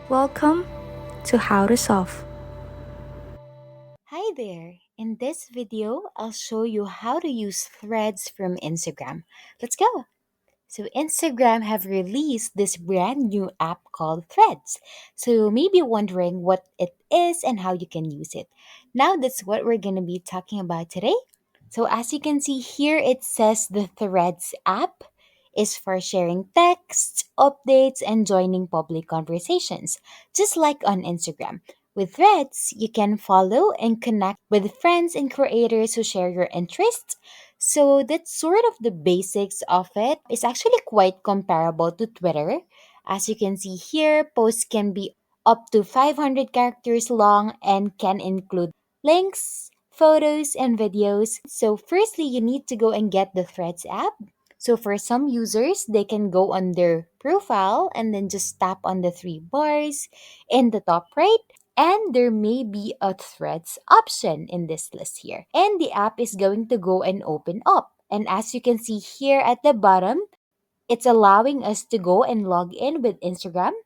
Welcome to How to Solve. Hi there! In this video, I'll show you how to use threads from Instagram. Let's go! So Instagram have released this brand new app called Threads. So you may be wondering what it is and how you can use it. Now that's what we're going to be talking about today. So as you can see here, it says the Threads app is for sharing texts, updates, and joining public conversations, just like on Instagram. With Threads, you can follow and connect with friends and creators who share your interests. So that's sort of the basics of it. It's actually quite comparable to Twitter. As you can see here, posts can be up to 500 characters long and can include links, photos, and videos. So, firstly, you need to go and get the Threads app. So, for some users, they can go on their profile and then just tap on the three bars in the top right. And there may be a threads option in this list here. And the app is going to go and open up. And as you can see here at the bottom, it's allowing us to go and log in with Instagram.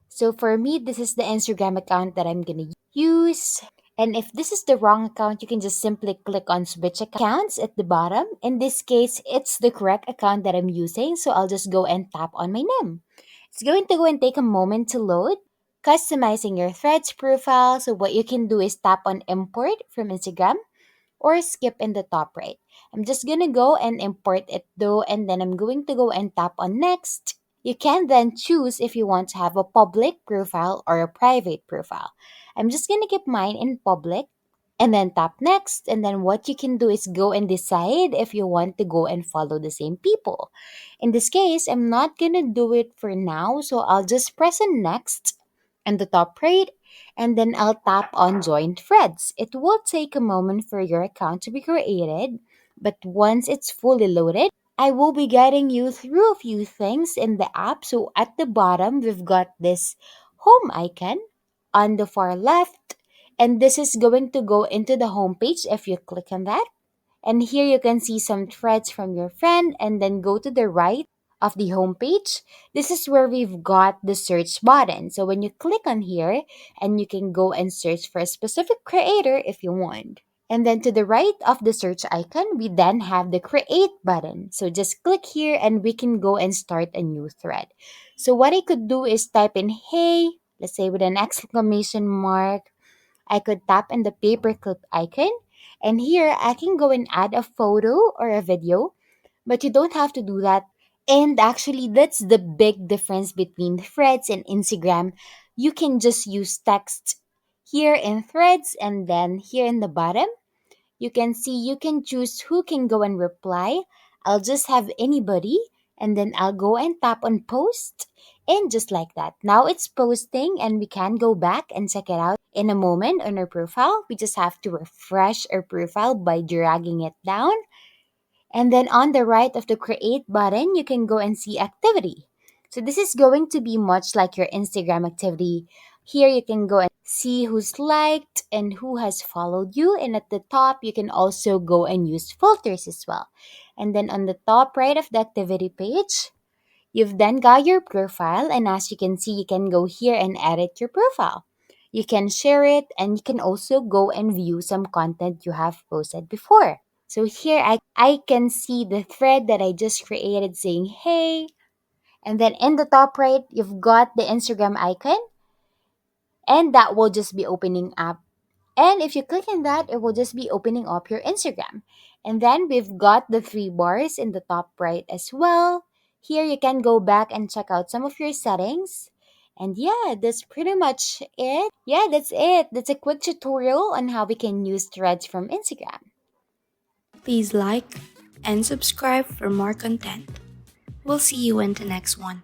So for me, this is the Instagram account that I'm going to use. And if this is the wrong account, you can just simply click on switch accounts at the bottom. In this case, it's the correct account that I'm using. So I'll just go and tap on my name. It's going to go and take a moment to load. Customizing your threads profile. So what you can do is tap on import from Instagram or skip in the top right. I'm just gonna go and import it though, and then I'm going to go and tap on next. You can then choose if you want to have a public profile or a private profile. I'm just gonna keep mine in public and then tap next. And then what you can do is go and decide if you want to go and follow the same people. In this case, I'm not gonna do it for now, so I'll just press on next in the top right and then I'll tap on join threads. It will take a moment for your account to be created, but once it's fully loaded, I will be guiding you through a few things in the app. So at the bottom, we've got this home icon on the far left, and this is going to go into the home page if you click on that. And here you can see some threads from your friend, and then go to the right of the home page. This is where we've got the search button. So when you click on here, and you can go and search for a specific creator if you want. And then to the right of the search icon, we then have the create button. So just click here and we can go and start a new thread. So what I could do is type in hey, let's say with an exclamation mark. I could tap in the paperclip icon, and here I can go and add a photo or a video, but you don't have to do that. And actually, that's the big difference between Threads and Instagram. You can just use text here in Threads, and then here in the bottom, you can see you can choose who can go and reply. I'll just have anybody, and then I'll go and tap on post, and just like that. Now it's posting, and we can go back and check it out in a moment on our profile. We just have to refresh our profile by dragging it down. And then on the right of the create button, you can go and see activity. So this is going to be much like your Instagram activity. Here you can go and see who's liked and who has followed you. And at the top, you can also go and use filters as well. And then on the top right of the activity page, you've then got your profile. And as you can see, you can go here and edit your profile. You can share it, and you can also go and view some content you have posted before. So here I can see the thread that I just created saying hey. And then in the top right, you've got the Instagram icon, and that will just be opening up. And if you click on that, it will just be opening up your Instagram. And then we've got the three bars in the top right as well. Here you can go back and check out some of your settings. And yeah, that's pretty much it. Yeah, that's it. That's a quick tutorial on how we can use threads from Instagram. Please like and subscribe for more content. We'll see you in the next one.